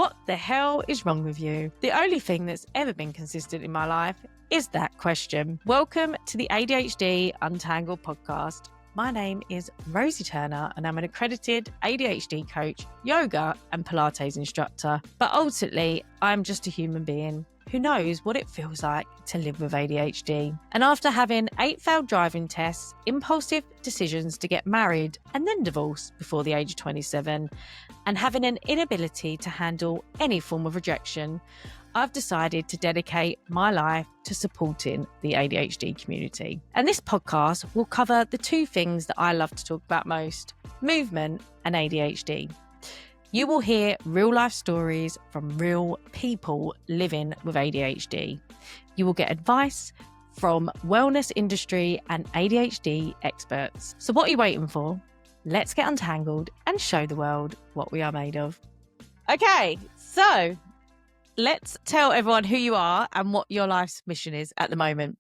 What the hell is wrong with you? The only thing that's ever been consistent in my life is that question. Welcome to the ADHD Untangled podcast. My name is Rosie Turner and I'm an accredited ADHD coach, yoga and Pilates instructor. But ultimately, I'm just a human being who knows what it feels like to live with ADHD. And after having 8 failed driving tests, impulsive decisions to get married and then divorce before the age of 27, and having an inability to handle any form of rejection, I've decided to dedicate my life to supporting the ADHD community. And this podcast will cover the 2 things that I love to talk about most: movement and ADHD. You will hear real life stories from real people living with ADHD. You will get advice from wellness industry and ADHD experts. So what are you waiting for? Let's get untangled and show the world what we are made of. Okay, so let's tell everyone who you are and what your life's mission is at the moment.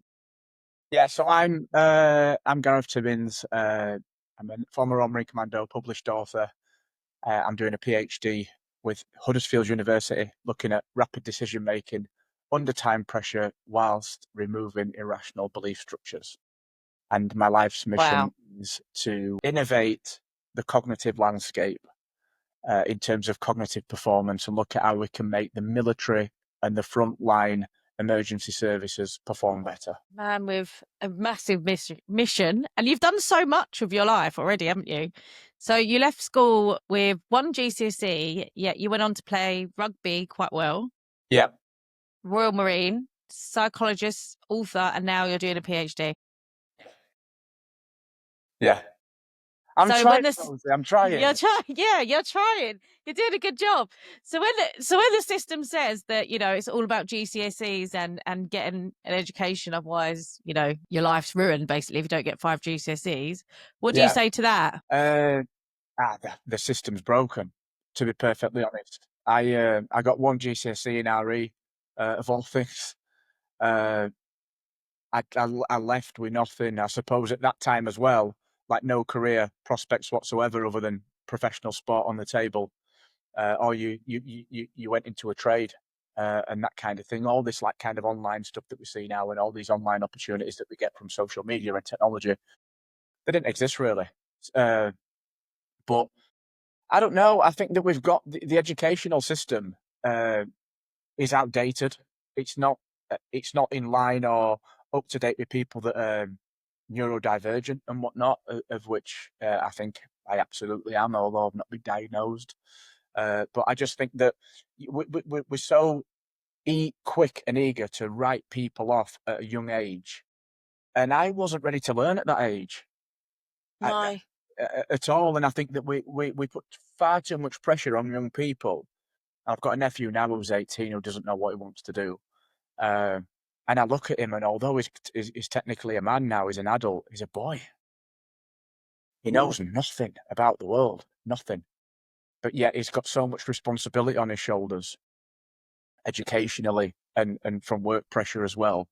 Yeah, so I'm Gareth Timmins. I'm a former Royal Marine Commando, published author. I'm doing a PhD with Huddersfield University, looking at rapid decision making under time pressure whilst removing irrational belief structures. And my life's mission is to innovate the cognitive landscape in terms of cognitive performance and look at how we can make the military and the frontline emergency services perform better. Man with a massive mission, and you've done so much of your life already, haven't you? So you left school with 1 GCSE, yet you went on to play rugby quite well. Yeah. Royal Marine, psychologist, author, and now you're doing a PhD. Yeah. I'm trying. You're trying. Yeah, you're trying. You're doing a good job. So when the system says that, you know, it's all about GCSEs and getting an education, otherwise, you know, your life's ruined basically if you don't get 5 GCSEs. What do you say to that? The system's broken, to be perfectly honest. I got 1 GCSE in RE, of all things. I left with nothing, I suppose, at that time as well. Like no career prospects whatsoever other than professional sport on the table, or you went into a trade and that kind of thing. All this like kind of online stuff that we see now and all these online opportunities that we get from social media and technology, they didn't exist really. But I don't know. I think that we've got the educational system is outdated. It's not in line or up to date with people that are neurodivergent and whatnot, of which I think I absolutely am, although I've not been diagnosed. But I just think that we're so quick and eager to write people off at a young age. And I wasn't ready to learn at that age. No. At all. And I think that we put far too much pressure on young people. I've got a nephew now who's 18 who doesn't know what he wants to do. And I look at him, and although he's technically a man now, he's an adult, he's a boy. He knows nothing about the world, nothing. But yet he's got so much responsibility on his shoulders, educationally and from work pressure as well,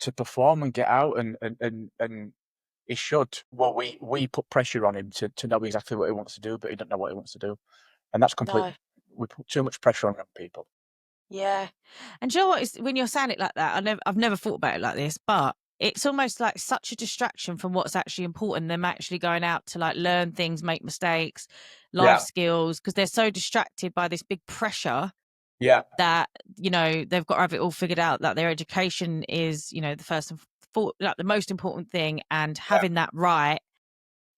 to perform and get out. And he should. Well, we put pressure on him to know exactly what he wants to do, but he doesn't know what he wants to do. And that's completely, we put too much pressure on young people. Yeah. And do you know what? When you're saying it like that, I've never thought about it like this, but it's almost like such a distraction from what's actually important, them actually going out to like learn things, make mistakes, life skills, because they're so distracted by this big pressure that, you know, they've got to have it all figured out, that their education is, you know, the first and like the most important thing, and having that right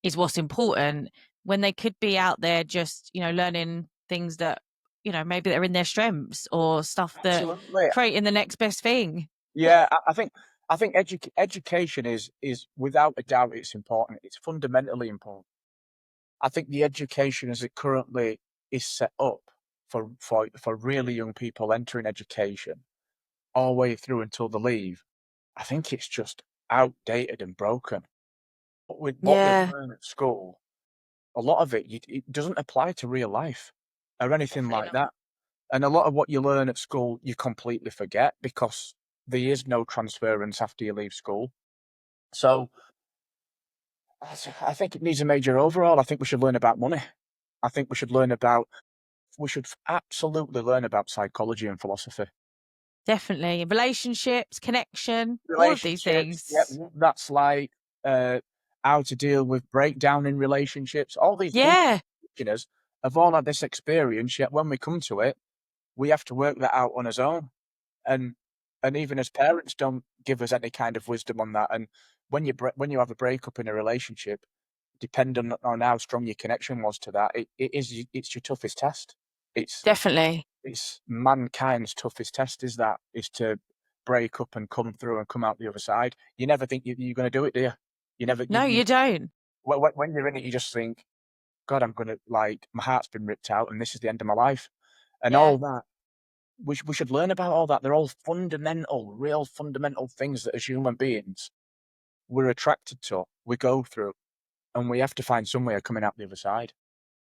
is what's important, when they could be out there just, you know, learning things that, you know, maybe they're in their strengths or stuff that creating the next best thing. Yeah, I think education is without a doubt, it's important. It's fundamentally important. I think the education as it currently is set up for really young people entering education all the way through until they leave, I think it's just outdated and broken. With what we learn at school, a lot of it doesn't apply to real life or anything like that. And a lot of what you learn at school, you completely forget because there is no transference after you leave school. So I think it needs a major overhaul. I think we should learn about money. I think we should learn about absolutely learn about psychology and philosophy. Definitely. Relationships, connection, all of these Relationships, yeah, things. that's like how to deal with breakdown in relationships. All these things Yeah, teaching us have all had this experience, yet when we come to it, we have to work that out on our own. And even as parents don't give us any kind of wisdom on that. And when you have a breakup in a relationship, depending on how strong your connection was to that, it's your toughest test. It's definitely. it's mankind's toughest test is to break up and come through and come out the other side. You never think you're going to do it, do you? You never. No, you don't. When you're in it, you just think, God, I'm going to, like, my heart's been ripped out, and this is the end of my life, and Yeah. all that. We should learn about all that. They're all fundamental, real fundamental things that as human beings we're attracted to, we go through, and we have to find some way of coming out the other side.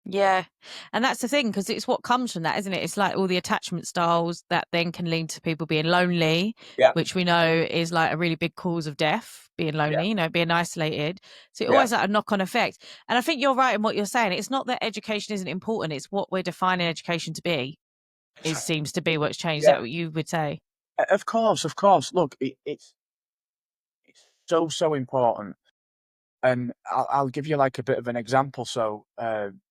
Yeah. And that's the thing, because it's what comes from that, isn't it? It's like all the attachment styles that then can lead to people being lonely, Yeah, which we know is like a really big cause of death, being yeah, lonely, being isolated. So it yeah. always like a knock on effect. And I think you're right in what you're saying. It's not that education isn't important, it's what we're defining education to be. It seems to be what's changed. Is Yeah, that what you would say? of course, of course. Look, it's so important, and I'll give you like a bit of an example. So, and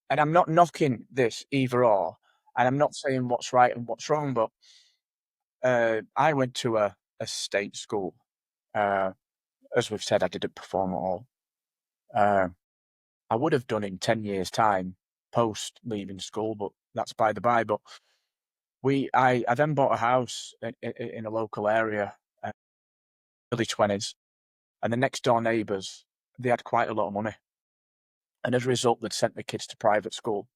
I'm not knocking this either or, and I'm not saying what's right and what's wrong, but I went to a state school. Uh, as we've said, I didn't perform at all. Uh, I would have done in 10 years' time post leaving school, but that's by the by. But I then bought a house in a local area, early 20s, and the next door neighbours, they had quite a lot of money. And as a result, they'd sent the kids to private school.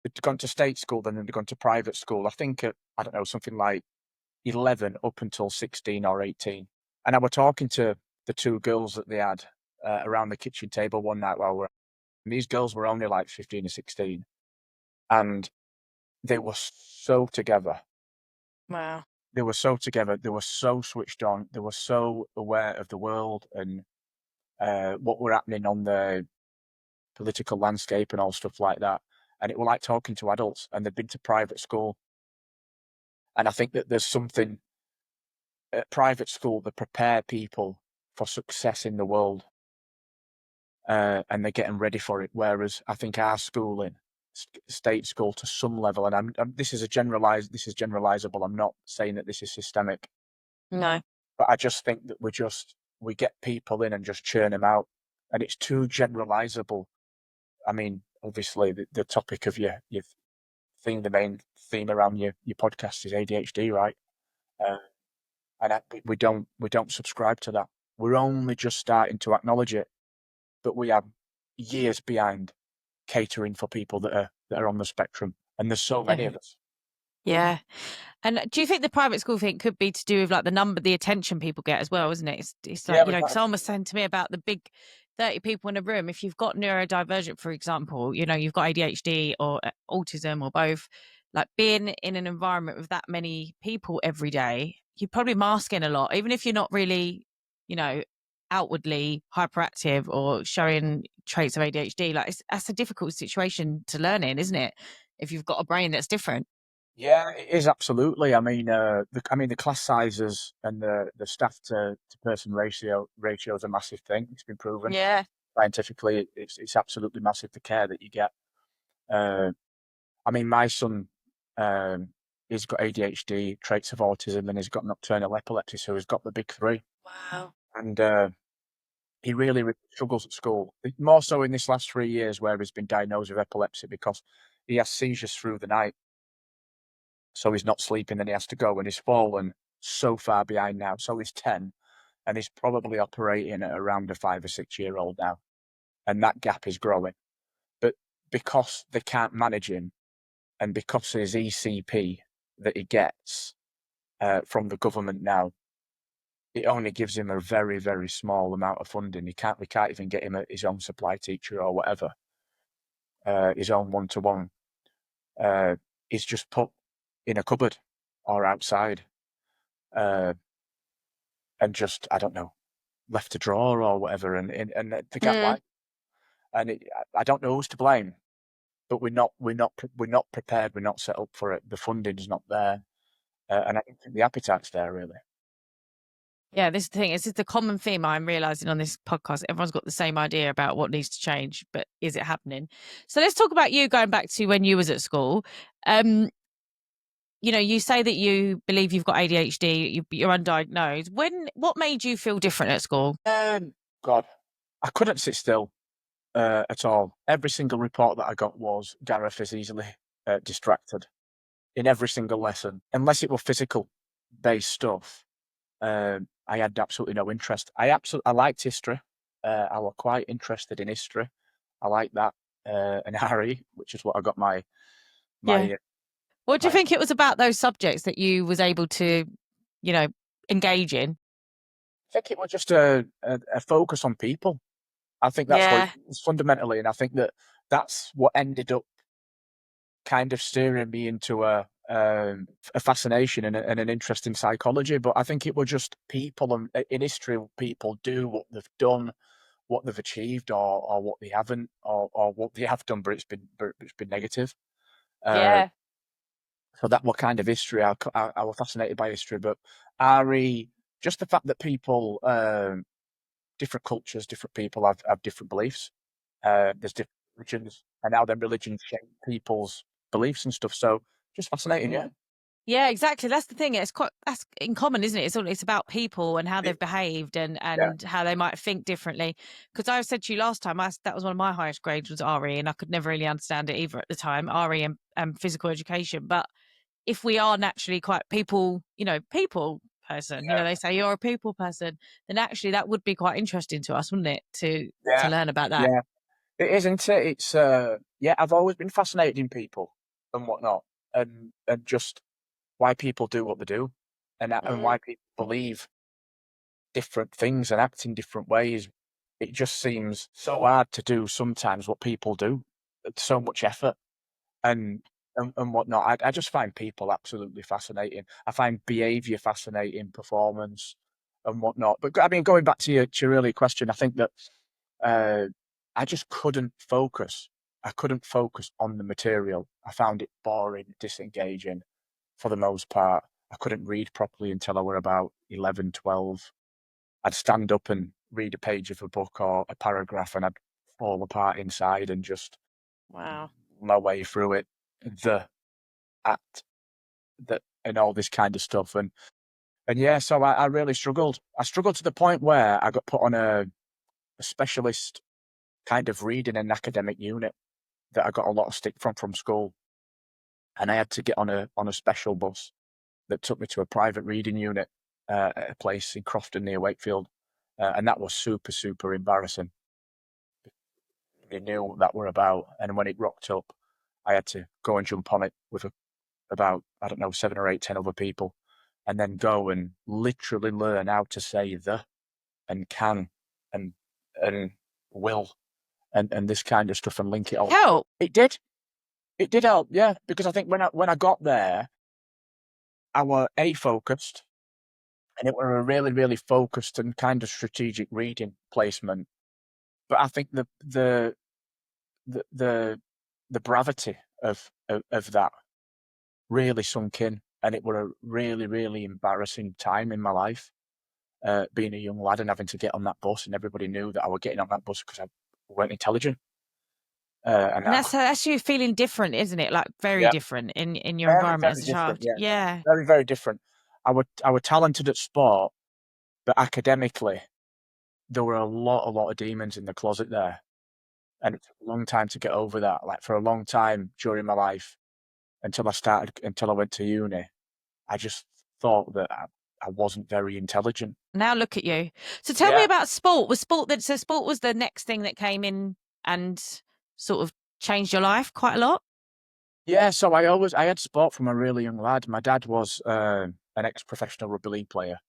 They'd gone to state school, then they'd gone to private school. I think at, I don't know, something like 11 up until 16 or 18. And I were talking to the two girls that they had around the kitchen table one night while we're, and these girls were only like 15 or 16. And they were so together. Wow. They were so together. They were so switched on. They were so aware of the world and what were happening on the political landscape and all stuff like that. And it were like talking to adults, and they'd been to private school. And I think that there's something at private school that prepare people for success in the world, and they're getting ready for it. Whereas I think our schooling, state school to some level, and this is generalizable. I'm not saying that this is systemic, No. but I just think that we get people in and just churn them out, and it's too generalizable. I mean, obviously, the topic of your thing, the main theme around your podcast is ADHD, right? Uh, and we don't subscribe to that. We're only just starting to acknowledge it, but we are years behind catering for people that are on the spectrum, and there's so many Yeah. of us. Yeah. And do you think the private school thing could be to do with like the attention people get as well, isn't it? It's Yeah, like, we've got someone was saying to me about the big 30 people in a room. If you've got neurodivergent, for example, you've got ADHD or autism or both, like being in an environment with that many people every day, you're probably masking a lot, even if you're not really, you know, outwardly hyperactive or showing traits of ADHD. Like that's a difficult situation to learn in, isn't it? If you've got a brain that's different. Yeah, it is absolutely. I mean, the class sizes and the staff to person ratio is a massive thing. It's been proven Yeah. scientifically. It's absolutely massive, the care that you get. Uh, I mean, my son, he's got ADHD, traits of autism, and he's got nocturnal epilepsy, so he's got the big three. Wow. And he really struggles at school. More so in this last 3 years, where he's been diagnosed with epilepsy because he has seizures through the night. So he's not sleeping, and he has to go, and he's fallen so far behind now. So he's 10, and he's probably operating at around a 5 or 6 year old now, and that gap is growing. But because they can't manage him, and because of his ECP that he gets from the government now, it only gives him a very small amount of funding. We can't even get him his own supply teacher or whatever, his own one-to-one. He's just put in a cupboard or outside, uh, and just, I don't know, left a drawer or whatever, and the gap Mm. wide. And I don't know who's to blame. but we're not prepared. We're not set up for it. The funding's not there, and I don't think the appetite's there really. Yeah, this is the thing. This is the common theme I'm realizing on this podcast. Everyone's got the same idea about what needs to change, but is it happening? So let's talk about you going back to when you was at school. You say that you believe you've got ADHD, you're undiagnosed. What made you feel different at school? God, I couldn't sit still at all. Every single report that I got was Gareth is easily distracted in every single lesson, unless it were physical based stuff. I had absolutely no interest. I liked history. I was quite interested in history. I like that and RE, which is what I got my Yeah. my. What do you think it was about those subjects that you was able to, engage in? I think it was just a focus on people. I think that's what it was fundamentally, and I think that's what ended up kind of steering me into a fascination and an interest in psychology. But I think it was just people, and in history, people do what they've done, what they've achieved, or what they haven't, or what they have done, but it's been negative. Yeah. So that was kind of history. I was fascinated by history, but RE, just the fact that people, different cultures, different people have different beliefs. There's different religions, and how them religions shape people's beliefs and stuff. So just fascinating, yeah. Yeah, exactly. That's the thing. That's in common, isn't it? It's about people and how they've behaved and Yeah. how they might think differently. Because I said to you last time, that was one of my highest grades was RE, and I could never really understand it either at the time, RE and physical education. But if we are naturally quite people person, they say you're a people person, then actually that would be quite interesting to us, wouldn't it, to learn about that? Yeah, it is, isn't it? It's yeah. I've always been fascinated in people and whatnot, and just why people do what they do, and why people believe different things and act in different ways. It just seems so hard to do sometimes what people do. It's so much effort and whatnot. I just find people absolutely fascinating. I find behaviour fascinating, performance and whatnot. But I mean, going back to your earlier question, I think that uh, I just couldn't focus. I couldn't focus on the material. I found it boring, disengaging for the most part. I couldn't read properly until I were about 11, 12. I'd stand up and read a page of a book or a paragraph and I'd fall apart inside and just Wow. my way through it. The act that and all this kind of stuff. And yeah, so I really struggled. I struggled to the point where I got put on a specialist kind of reading and academic unit that I got a lot of stick from school. And I had to get on a special bus that took me to a private reading unit at a place in Crofton near Wakefield. And that was super, super embarrassing. They knew what that were about. And when it rocked up, I had to go and jump on it with about, I don't know, 7 or 8, 10 other people, and then go and literally learn how to say the and can and and will and this kind of stuff and link it all. Help. It did. It did help, yeah, because I think when I got there, I were focused, and it were a really, really focused and kind of strategic reading placement. But I think the the the gravity of that really sunk in, and it were a really, really embarrassing time in my life, being a young lad and having to get on that bus, and everybody knew that I was getting on that bus because I weren't intelligent. And And that's you feeling different, isn't it? Like very yeah, different in your very, environment very as a different. child. Yeah, Yeah. very, very different. I were talented at sport, but academically there were a lot of demons in the closet there, and it took a long time to get over that. Like for a long time during my life, until I went to uni, I just thought that I wasn't very intelligent. Now look at you. So tell me Yeah. about sport. So sport was the next thing that came in and sort of changed your life quite a lot? Yeah, so I had sport from a really young lad. My dad was an ex-professional rugby league player,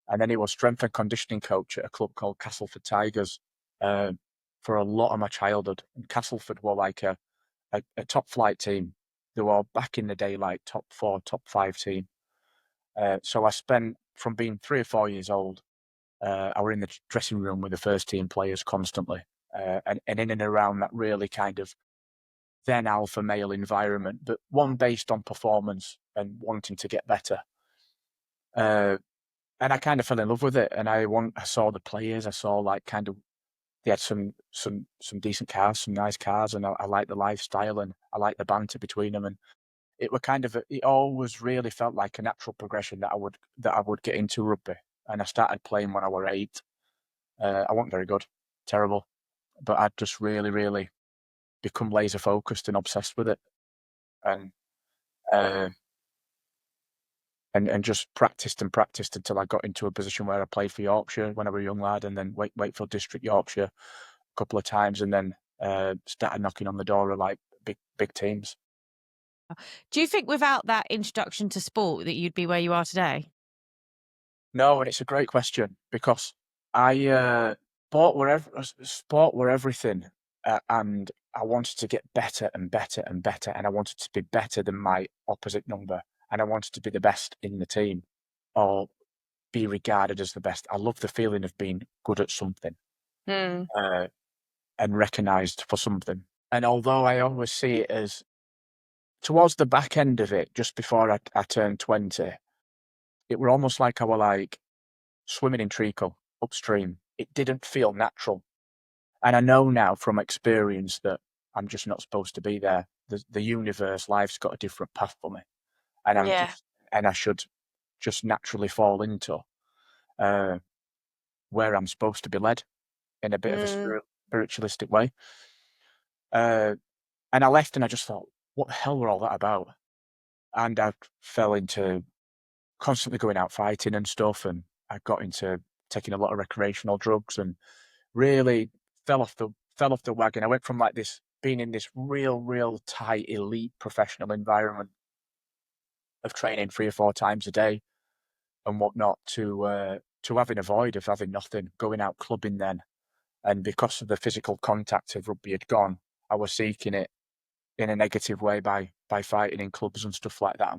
and then he was strength and conditioning coach at a club called Castleford Tigers uh, for a lot of my childhood. And Castleford were like a top flight team. They were back in the day like top 4, top 5 team. So I spent from being 3 or 4 years old. I were in the dressing room with the first team players constantly, and in and around that really kind of then alpha male environment, but one based on performance and wanting to get better. And I kind of fell in love with it. And I saw the players. I saw like kind of they had some decent cars, some nice cars, and I liked the lifestyle and I liked the banter between them. And it were kind of it always really felt like a natural progression that I would get into rugby. And I started playing when I was 8. I wasn't very good, terrible, but I'd just really become laser focused and obsessed with it, and uh, and just practiced and practiced until I got into a position where I played for Yorkshire when I was a young lad, and then Wakefield District Yorkshire a couple of times, and then started knocking on the door of like big teams. Do you think without that introduction to sport that you'd be where you are today? No, and it's a great question because I sport were everything, and I wanted to get better and better and better, and I wanted to be better than my opposite number, and I wanted to be the best in the team, or be regarded as the best. I love the feeling of being good at something, and recognised for something. And although I always see it as towards the back end of it, just before I turned 20, it were almost like I were like swimming in treacle upstream. It didn't feel natural. And I know now from experience that I'm just not supposed to be there. The universe, life's got a different path for me. And I should just naturally fall into where I'm supposed to be led in a bit of a spiritualistic way. And I left and I just thought, what the hell were all that about? And I fell into constantly going out fighting and stuff. And I got into taking a lot of recreational drugs and really fell off the wagon. I went from like this being in this real tight elite professional environment of training 3 or 4 times a day and whatnot to having a void of having nothing, going out clubbing then. And because of the physical contact of rugby had gone, I was seeking it in a negative way by fighting in clubs and stuff like that.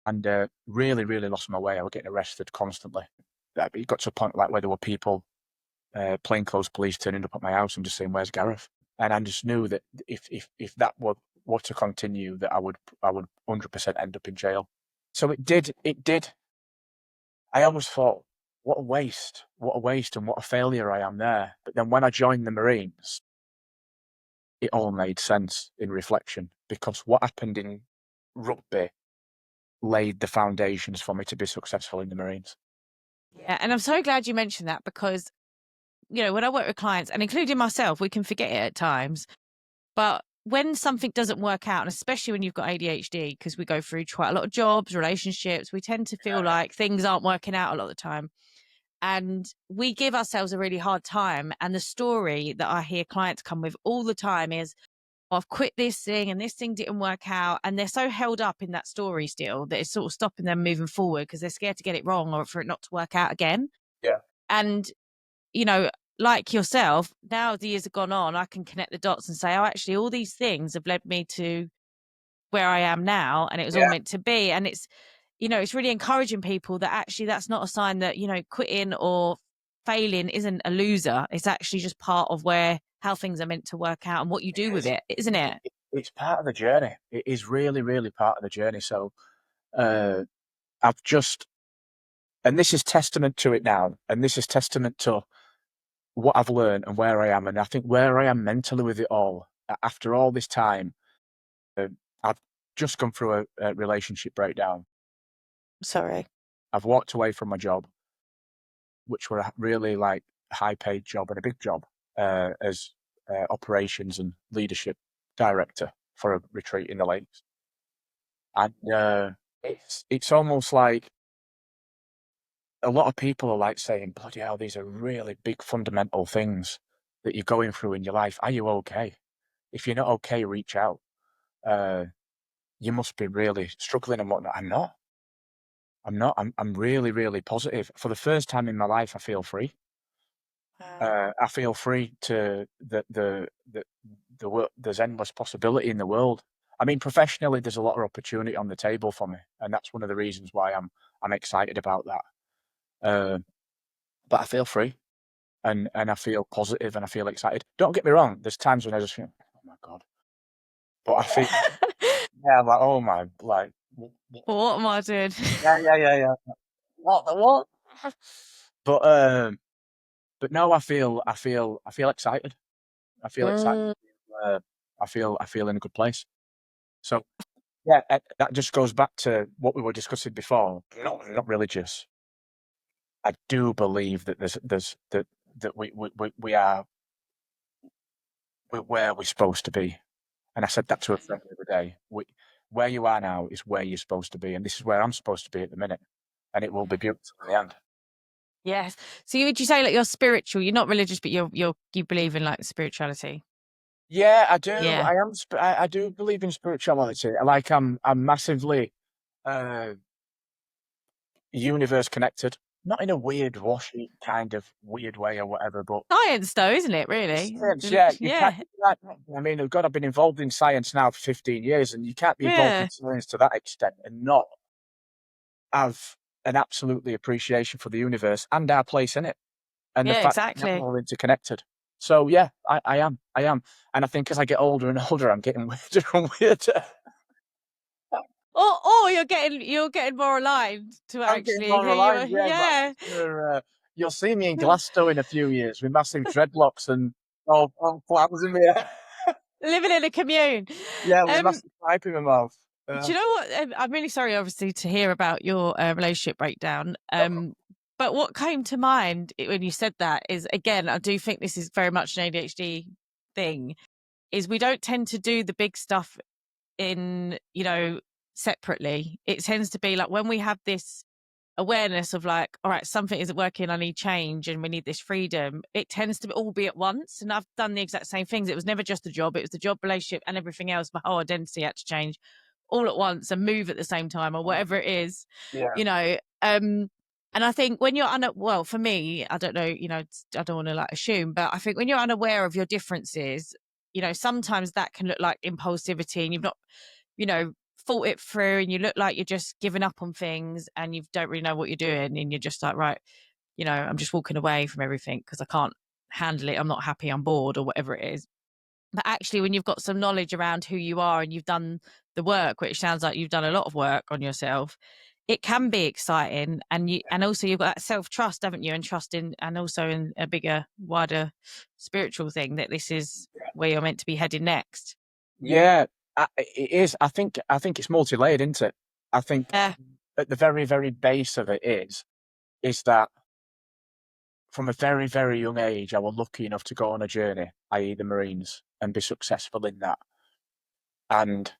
And really lost my way. I was getting arrested constantly. It got to a point like where there were people, plainclothes police turning up at my house and just saying, "Where's Gareth?" And I just knew that if that were to continue, that I would 100% end up in jail. So it did. I always thought, what a waste, and what a failure I am there. But then when I joined the Marines, it all made sense in reflection, because what happened in rugby laid the foundations for me to be successful in the Marines. Yeah, and I'm so glad you mentioned that because, when I work with clients, and including myself, we can forget it at times. But when something doesn't work out, and especially when you've got ADHD, because we go through quite a lot of jobs, relationships, we tend to feel like things aren't working out a lot of the time. And we give ourselves a really hard time. And the story that I hear clients come with all the time is, I've quit this thing and this thing didn't work out. And they're so held up in that story still that it's sort of stopping them moving forward because they're scared to get it wrong or for it not to work out again. Yeah. And, like yourself, now the years have gone on, I can connect the dots and say, oh, actually, all these things have led me to where I am now. And it was all meant to be. And it's, it's really encouraging people that actually that's not a sign that, quitting or failing isn't a loser. It's actually just part of how things are meant to work out and what you do with it, isn't it? It's part of the journey. It is really part of the journey. So I've just, and this is testament to it now, and this is testament to what I've learned and where I am. And I think where I am mentally with it all, after all this time, I've just gone through a relationship breakdown. Sorry. I've walked away from my job, which were a really like high paid job and a big job as operations and leadership director for a retreat in the lakes. And it's almost like a lot of people are like saying, bloody hell, these are really big fundamental things that you're going through in your life. Are you okay? If you're not okay, reach out. You must be really struggling and whatnot. I'm not. I'm really positive. For the first time in my life, I feel free. I feel free to there's endless possibility in the world. I mean, professionally, there's a lot of opportunity on the table for me, and that's one of the reasons why I'm excited about that. But I feel free, and I feel positive, and I feel excited. Don't get me wrong. There's times when I just think, oh my God. But I feel, yeah, like, oh my, like, What am I doing? yeah. What the what? But no, I feel excited. I feel excited. Mm. Uh, I feel in a good place. So yeah, that just goes back to what we were discussing before. Not religious. I do believe that there's that we are we're where we're supposed to be. And I said that to a friend the other day. Where you are now is where you're supposed to be, and this is where I'm supposed to be at the minute, and it will be beautiful in the end. Yes. So would you say like you're spiritual? You're not religious, but you believe in like spirituality. Yeah, I do. Yeah. I am. I do believe in spirituality. Like I'm massively uh, universe connected. Not in a weird, washy kind of weird way or whatever, but Science though, isn't it, really? science. Yeah, you can't. Yeah. I mean, oh God, I've been involved in science now for 15 years, and you can't be involved in Yeah. science to that extent and not have an absolutely appreciation for the universe and our place in it, and the Yeah, fact that we're exactly. all interconnected. So yeah, I am, and I think as I get older and older, I'm getting weirder and weirder. Or you're getting more aligned to I'm getting actually more who you are. aligned, yeah. But Yeah. you'll see me in Glasgow in a few years with massive dreadlocks and all flowers in my hair. Living in a commune. Yeah, with a Um, massive pipe in my mouth. do you know what? I'm really sorry, obviously, to hear about your relationship breakdown. But what came to mind when you said that is, again, I do think this is very much an ADHD thing, is we don't tend to do the big stuff in, separately. It tends to be like when we have this awareness of like, all right, something isn't working, I need change and we need this freedom, it tends to all be at once. And I've done the exact same things. It was never just the job, it was the job, relationship, and everything else. My whole identity had to change all at once and move at the same time or whatever it is, Yeah, you know. And I think when you're well, for me, I don't know, I don't want to like assume, but I think when you're unaware of your differences, sometimes that can look like impulsivity and you've not, you know, thought it through and you look like you're just giving up on things and you don't really know what you're doing and you're just like, right, I'm just walking away from everything because I can't handle it. I'm not happy. I'm bored or whatever it is. But actually, when you've got some knowledge around who you are and you've done the work, which sounds like you've done a lot of work on yourself, it can be exciting. And also you've got that self-trust, haven't you? And trust in, and also in a bigger, wider spiritual thing that this is where you're meant to be heading next. yeah, it is. I think it's multi-layered, isn't it? I think Yeah. at the very, very base of it is that from a very, very young age, I was lucky enough to go on a journey, i.e., the Marines, and be successful in that. And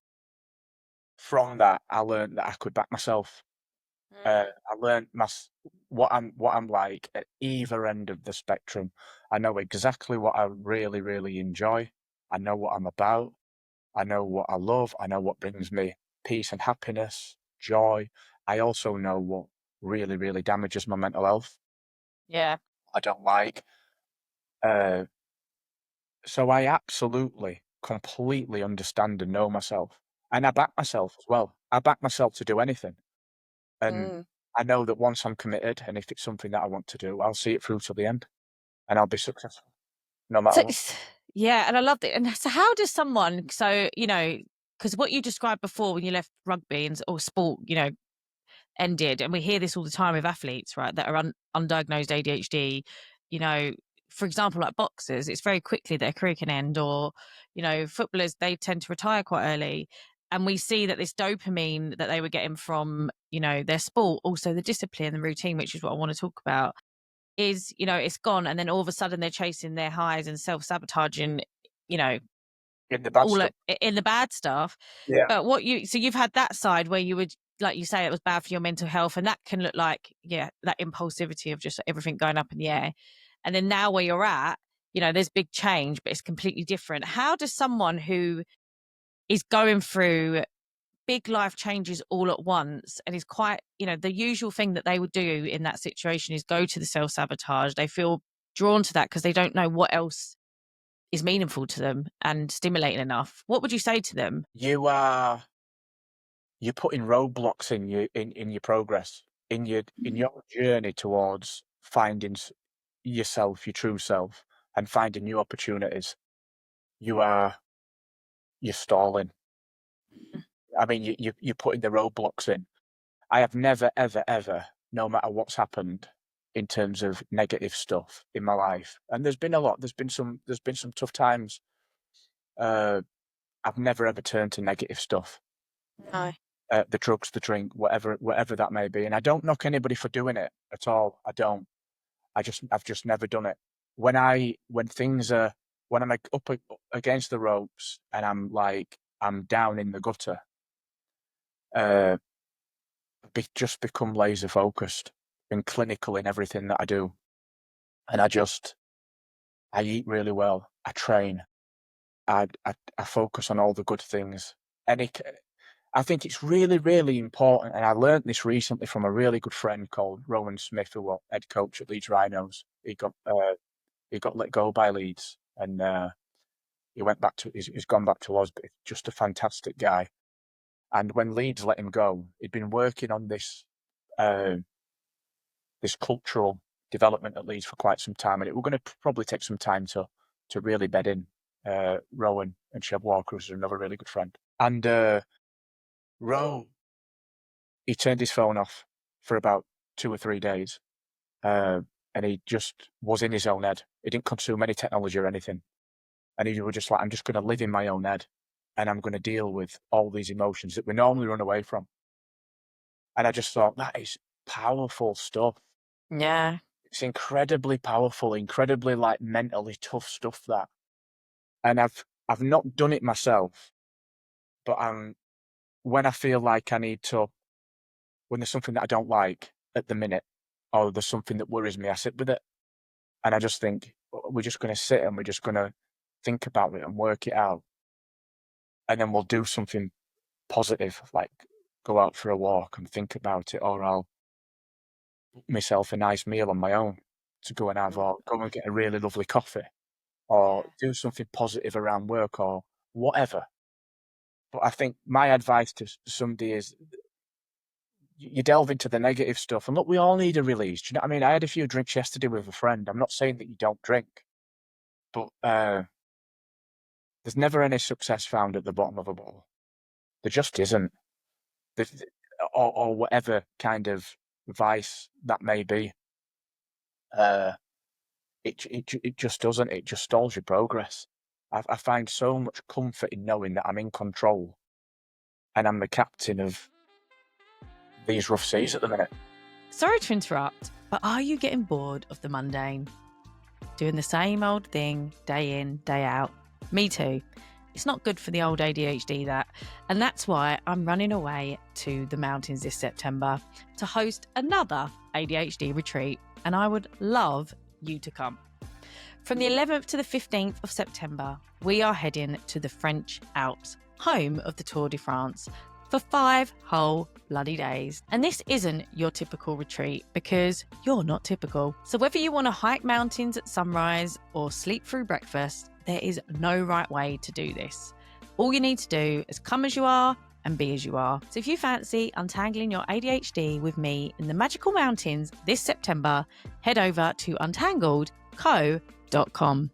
from that, I learned that I could back myself. I learned what I'm like at either end of the spectrum. I know exactly what I really, really enjoy. I know what I'm about. I know what I love. I know what brings me peace and happiness, joy. I also know what really, really damages my mental health. Yeah. I don't like. Uh, so I absolutely, completely understand and know myself, and I back myself as well. I back myself to do anything. And Mm. I know that once I'm committed, and if it's something that I want to do, I'll see it through to the end, and I'll be successful, no matter So, what. yeah, and I loved it. And so, how does someone, so, because what you described before when you left rugby and or sport, ended, and we hear this all the time with athletes, right, that are undiagnosed ADHD, you know, for example, like boxers, it's very quickly their career can end, or, footballers, they tend to retire quite early. And we see that this dopamine that they were getting from, their sport, also the discipline, the routine, which is what I want to talk about, is, it's gone. And then all of a sudden they're chasing their highs and self-sabotaging, you know, In the bad all stuff. in the bad stuff. Yeah. But so you've had that side where you would, like you say, it was bad for your mental health. And that can look like, yeah, that impulsivity of just everything going up in the air. And then now where you're at, there's big change, but it's completely different. How does someone who is going through big life changes all at once and is quite, the usual thing that they would do in that situation is go to the self-sabotage. They feel drawn to that because they don't know what else is meaningful to them and stimulating enough. What would you say to them? You're putting roadblocks in your progress, in your journey towards finding yourself, your true self, and finding new opportunities. You are you're stalling. I mean, you're putting the roadblocks in. I have never, ever, ever, no matter what's happened in terms of negative stuff in my life, and there's been a lot. There's been some tough times. I've never ever turned to negative stuff. No. The drugs, the drink, whatever that may be. And I don't knock anybody for doing it at all. I don't. I've just never done it. When I'm like up against the ropes and I'm down in the gutter, just become laser focused and clinical in everything that I do. And I eat really well. I train. I focus on all the good things. I think it's really, really important, and I learned this recently from a really good friend called Rowan Smith, who was head coach at Leeds Rhinos. He got let go by Leeds, and he's gone back to us, but he's just a fantastic guy. And when Leeds let him go, he'd been working on this cultural development at Leeds for quite some time, and it was going to probably take some time to really bed in. Rowan and Sheb Walker, who's another really good friend, and Ro, he turned his phone off for about 2 or 3 days, and he just was in his own head. He didn't consume any technology or anything, and he was just like, I'm just going to live in my own head, and I'm going to deal with all these emotions that we normally run away from. And I just thought, that is powerful stuff. Yeah. It's incredibly powerful, incredibly like mentally tough stuff, that. And I've not done it myself, but when I feel like when there's something that I don't like at the minute, or there's something that worries me, I sit with it. And I just think, we're just going to sit and we're just going to think about it and work it out. And then we'll do something positive, like go out for a walk and think about it, or I'll book myself a nice meal on my own to go and have, or go and get a really lovely coffee, or do something positive around work or whatever. But I think my advice to somebody is, you delve into the negative stuff, and look, we all need a release. Do you know what I mean? I had a few drinks yesterday with a friend. I'm not saying that you don't drink, but there's never any success found at the bottom of a bottle. There just isn't. Or whatever kind of vice that may be. It just doesn't. It just stalls your progress. I find so much comfort in knowing that I'm in control, and I'm the captain of these rough seas at the minute. Sorry to interrupt, but are you getting bored of the mundane? Doing the same old thing day in, day out? Me too. It's not good for the old ADHD, that. And that's why I'm running away to the mountains this September to host another ADHD retreat. And I would love you to come. From the 11th to the 15th of September, we are heading to the French Alps, home of the Tour de France, for 5 whole bloody days. And this isn't your typical retreat, because you're not typical. So whether you want to hike mountains at sunrise or sleep through breakfast, there is no right way to do this. All you need to do is come as you are and be as you are. So if you fancy untangling your ADHD with me in the magical mountains this September, head over to untangledco.com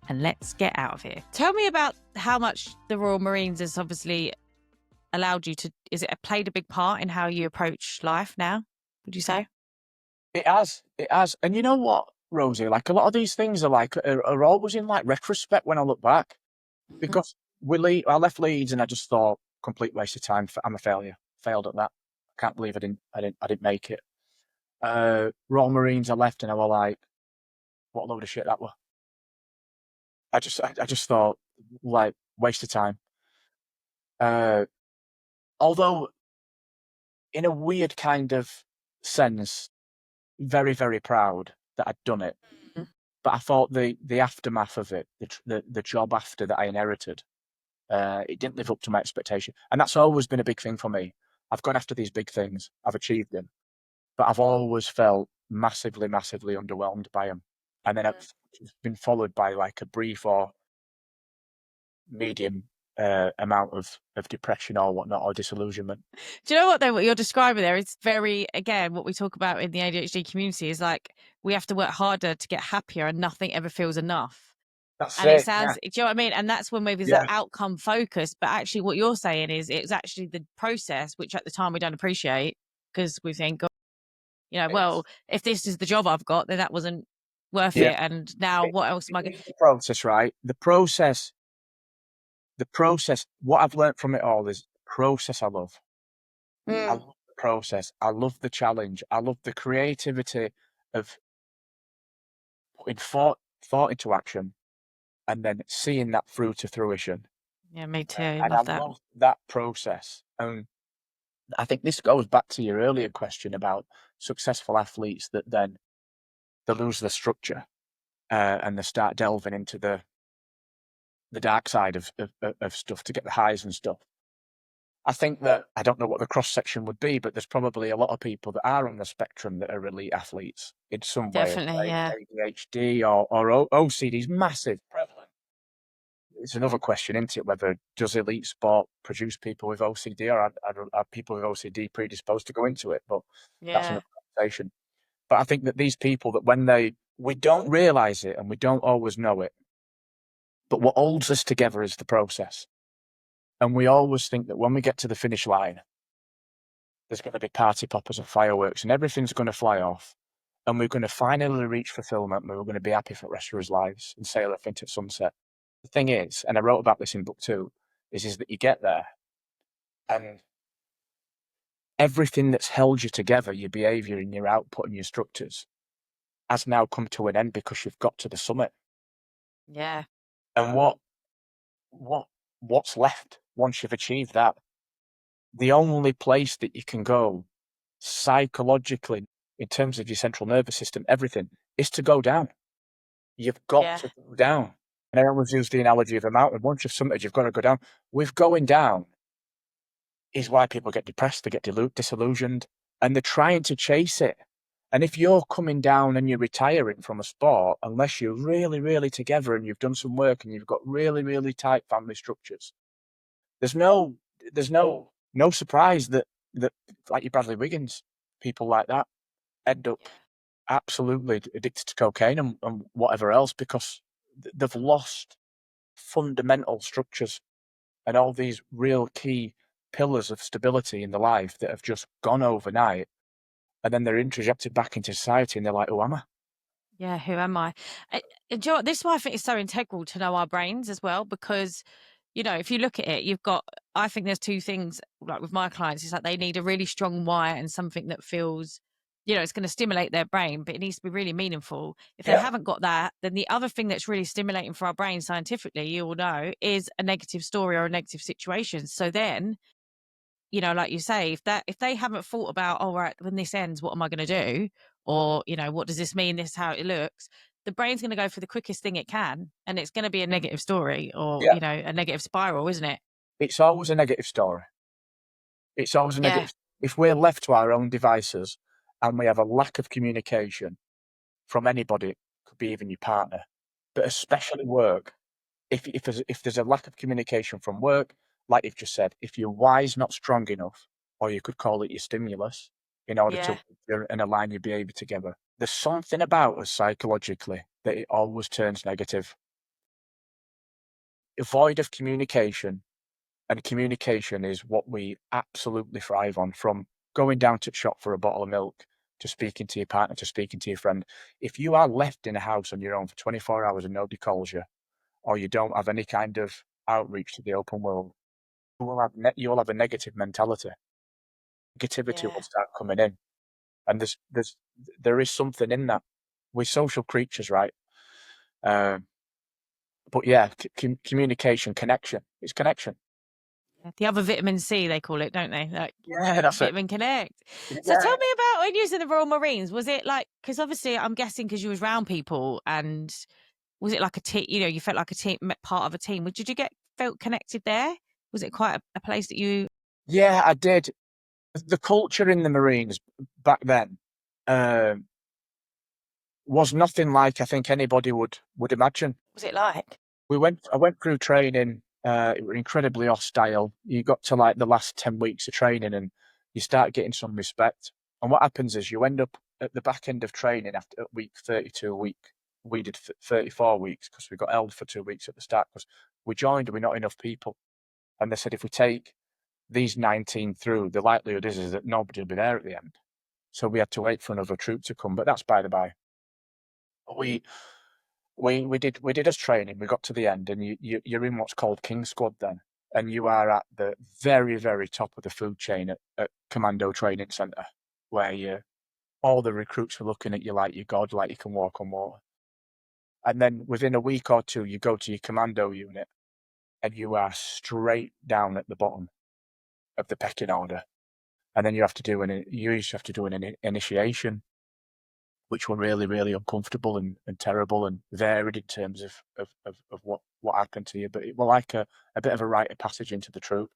and let's get out of here. Tell me about how much the Royal Marines has obviously allowed you to, played a big part in how you approach life now, would you say? It has. And you know what, Rosie, like, a lot of these things are always in like retrospect when I look back, because I left Leeds and I just thought, complete waste of time. I'm a failure. Failed at that. I can't believe I didn't make it. Royal Marines, I left and I was like, what a load of shit that was. I just thought, like, waste of time. Although, in a weird kind of sense, very, very proud that I'd done it. Mm-hmm. But I thought the aftermath of it, the job after that I inherited, it didn't live up to my expectation. And that's always been a big thing for me. I've gone after these big things. I've achieved them. But I've always felt massively, massively underwhelmed by them. And then it's been followed by like a brief or medium amount of depression or whatnot, or disillusionment. Do you know what, though, what you're describing there is very, again, what we talk about in the ADHD community is like, we have to work harder to get happier and nothing ever feels enough. That's And it it. Yeah. sounds, do you know what I mean? And that's when maybe there's that Yeah. outcome focus. But actually, what you're saying is it's actually the process, which at the time we don't appreciate because we think, oh, well, if this is the job I've got, then that wasn't worth Yeah. it. And now what else am I going to? The process, right? The process, what I've learned from it all is process I love. I love the process. I love the challenge. I love the creativity of putting thought into action and then seeing that through to fruition. Yeah, me too. And I Love that. love that process. And I think this goes back to your earlier question about successful athletes that then they lose the structure and they start delving into the dark side of stuff to get the highs and stuff. I think that I don't know what the cross section would be, but there's probably a lot of people that are on the spectrum that are elite athletes in some way. Definitely. Yeah. ADHD or OCD is massive, prevalent. It's another question, isn't it? Whether does elite sport produce people with OCD, or are people with OCD predisposed to go into it? But that's Yeah. another conversation. But I think that these people that we don't realize it and we don't always know it, but what holds us together is the process. And we always think that when we get to the finish line, there's going to be party poppers and fireworks and everything's going to fly off. And we're going to finally reach fulfillment and we're going to be happy for the rest of our lives and sail off into sunset. The thing is, and I wrote about this in book 2, is that you get there and everything that's held you together, your behaviour and your output and your structures, has now come to an end because you've got to the summit. Yeah. And what's left once you've achieved that? The only place that you can go psychologically, in terms of your central nervous system, everything, is to go down. You've got Yeah. to go down. And I always use the analogy of a mountain. Once you've summited, you've got to go down. With going down is why people get depressed, they get disillusioned, and they're trying to chase it. And if you're coming down and you're retiring from a sport, unless you're really, really together and you've done some work and you've got really, really tight family structures, there's no surprise that like your Bradley Wiggins, people like that end up absolutely addicted to cocaine and whatever else because they've lost fundamental structures and all these real key pillars of stability in their life that have just gone overnight, and then they're interjected back into society and they're like, who am I? Yeah, who am I? Do you know what? This is why I think it's so integral to know our brains as well, because, if you look at it, I think there's two things, like with my clients, it's like they need a really strong why and something that feels, it's going to stimulate their brain, but it needs to be really meaningful. If they haven't got that, then the other thing that's really stimulating for our brain scientifically, you all know, is a negative story or a negative situation. So then, like you say, if they haven't thought about, all right, when this ends, what am I going to do? Or, what does this mean? This is how it looks. The brain's going to go for the quickest thing it can. And it's going to be a negative story or, Yeah. a negative spiral, isn't it? It's always a negative story. It's always a Yeah. negative. If we're left to our own devices and we have a lack of communication from anybody, it could be even your partner, but especially work, if there's a lack of communication from work, like you've just said, if your why's not strong enough, or you could call it your stimulus, in order to and align your behaviour together, there's something about us psychologically that it always turns negative. A void of communication, and communication is what we absolutely thrive on, from going down to the shop for a bottle of milk, to speaking to your partner, to speaking to your friend. If you are left in a house on your own for 24 hours and nobody calls you, or you don't have any kind of outreach to the open world, you'll have a negative mentality. Negativity will start coming in, and there is something in that. We're social creatures, right? But yeah, communication, connection. It's connection. The other vitamin C, they call it, don't they? Like, Yeah, that's it. Vitamin Connect. So Yeah. tell me about when you was in the Royal Marines. Was it like, because obviously I'm guessing because you was around people, and was it like a team, you felt like a team, part of a team? Did you felt connected there? Was it quite a place that you... Yeah, I did. The culture in the Marines back then was nothing like I think anybody would imagine. Was it like? I went through training. It was incredibly hostile. You got to like the last 10 weeks of training and you start getting some respect. And what happens is you end up at the back end of training after week 32 a week. we did 34 weeks because we got held for 2 weeks at the start because we joined and we're not enough people. And they said, if we take these 19 through, the likelihood is that nobody will be there at the end. So we had to wait for another troop to come, but that's by the by. We did us training. We got to the end, and you're in what's called King Squad then, and you are at the very, very top of the food chain at Commando Training Centre, where all the recruits are looking at you like you're God, like you can walk on water. And then within a week or two, you go to your commando unit, and you are straight down at the bottom of the pecking order. And then you used to have to do an initiation, which were really, really uncomfortable and terrible and varied in terms of what happened to you. But it was like a bit of a rite of passage into the troop.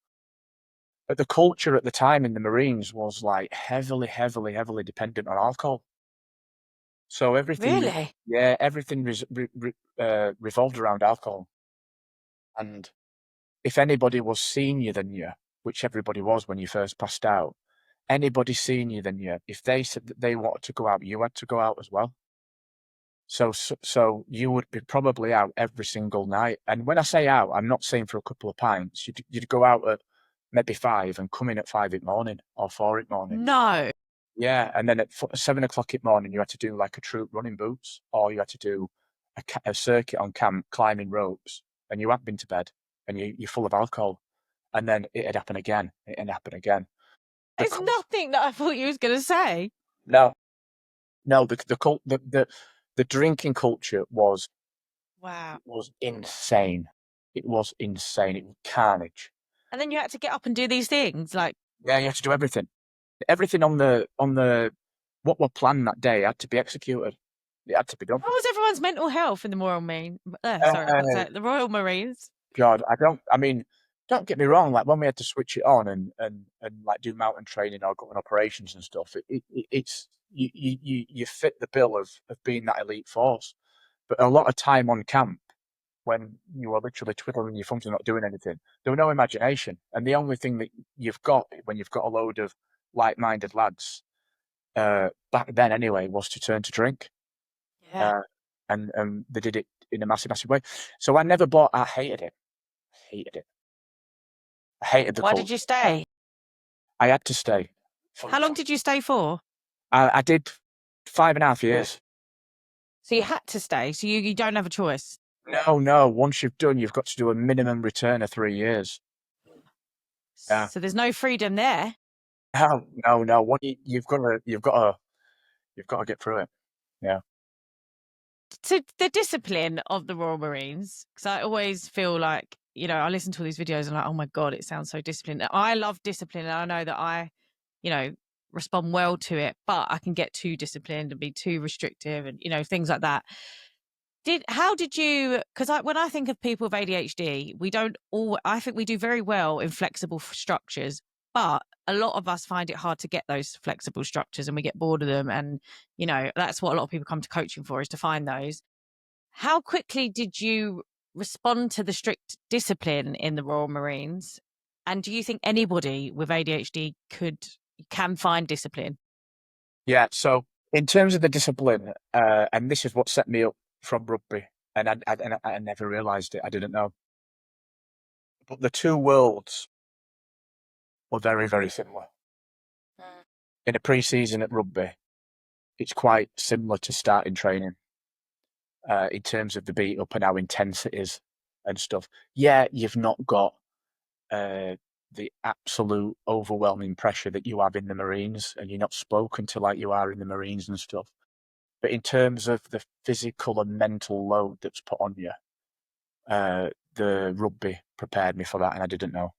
But the culture at the time in the Marines was like heavily, heavily, heavily dependent on alcohol. So everything, Really? everything revolved around alcohol. And if anybody was senior than you, which everybody was when you first passed out, anybody senior than you, if they said that they wanted to go out, you had to go out as well. So you would be probably out every single night. And when I say out, I'm not saying for a couple of pints. You'd go out at maybe 5 and come in at 5 in the morning or 4 in the morning. No. Yeah, and then at 7 o'clock in the morning, you had to do like a troop running boots, or you had to do a circuit on camp climbing ropes, and you hadn't been to bed, and you're full of alcohol, and then it'd happen again. It'd happen again. It's nothing that I thought you was going to say. No, the drinking culture was Wow. insane. It was insane. It was carnage. And then you had to get up and do these things, like Yeah, you had to do everything. Everything on the what were planned that day had to be executed. It had to be done. how was everyone's mental health in the Royal Marine? Sorry, I can't say it. The Royal Marines. God, don't get me wrong. Like when we had to switch it on and like do mountain training or go on operations and stuff, it's you fit the bill of being that elite force. But a lot of time on camp, when you are literally twiddling your thumbs and not doing anything, there was no imagination. And the only thing that you've got when you've got a load of like-minded lads, back then anyway, was to turn to drink. Yeah. And they did it in a massive, massive way. So I never bought. I hated it. Hated it. I hated the Why culture. did you stay? I had to stay. How long did you stay for? I did 5.5 years. So you had to stay. So you don't have a choice. No. Once you've done, you've got to do a minimum return of 3 years. Yeah. So there's no freedom there. No. What you've got to get through it. Yeah. So the discipline of the Royal Marines, because I always feel like, I listen to all these videos and I'm like, oh my God, it sounds so disciplined. I love discipline and I know that I, respond well to it, but I can get too disciplined and be too restrictive and, things like that. How did you, because when I think of people with ADHD, I think we do very well in flexible structures, but a lot of us find it hard to get those flexible structures and we get bored of them. And, that's what a lot of people come to coaching for, is to find those. How quickly did you respond to the strict discipline in the Royal Marines? And do you think anybody with ADHD can find discipline? Yeah. So in terms of the discipline, and this is what set me up from rugby, and I never realised it. I didn't know. But the two worlds were very, very similar. In a pre-season at rugby, it's quite similar to starting training, in terms of the beat up and how intense it is and stuff. Yeah, you've not got the absolute overwhelming pressure that you have in the Marines, and you're not spoken to like you are in the Marines and stuff. But in terms of the physical and mental load that's put on you, the rugby prepared me for that, and I didn't know.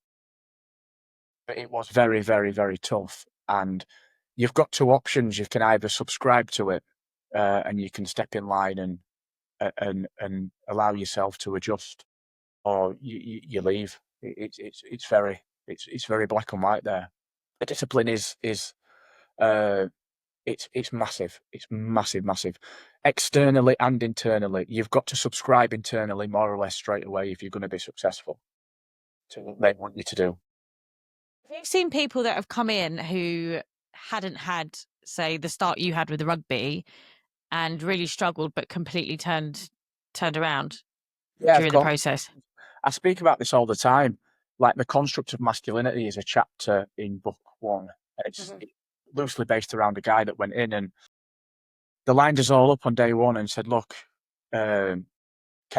But it was very, very, very tough. And you've got two options. You can either subscribe to it, and you can step in line and allow yourself to adjust, or you leave. It's very black and white there. The discipline is it's massive. It's massive. Externally and internally, you've got to subscribe internally more or less straight away if you're going to be successful to what they want you to do. Have you seen people that have come in who hadn't had, say, the start you had with the rugby, and really struggled, but completely turned around Yeah, of during the course. process. I speak about this all the time. Like the construct of masculinity is a chapter in book 1. It's loosely based around a guy that went in and the lined us all up on day 1 and said, look, can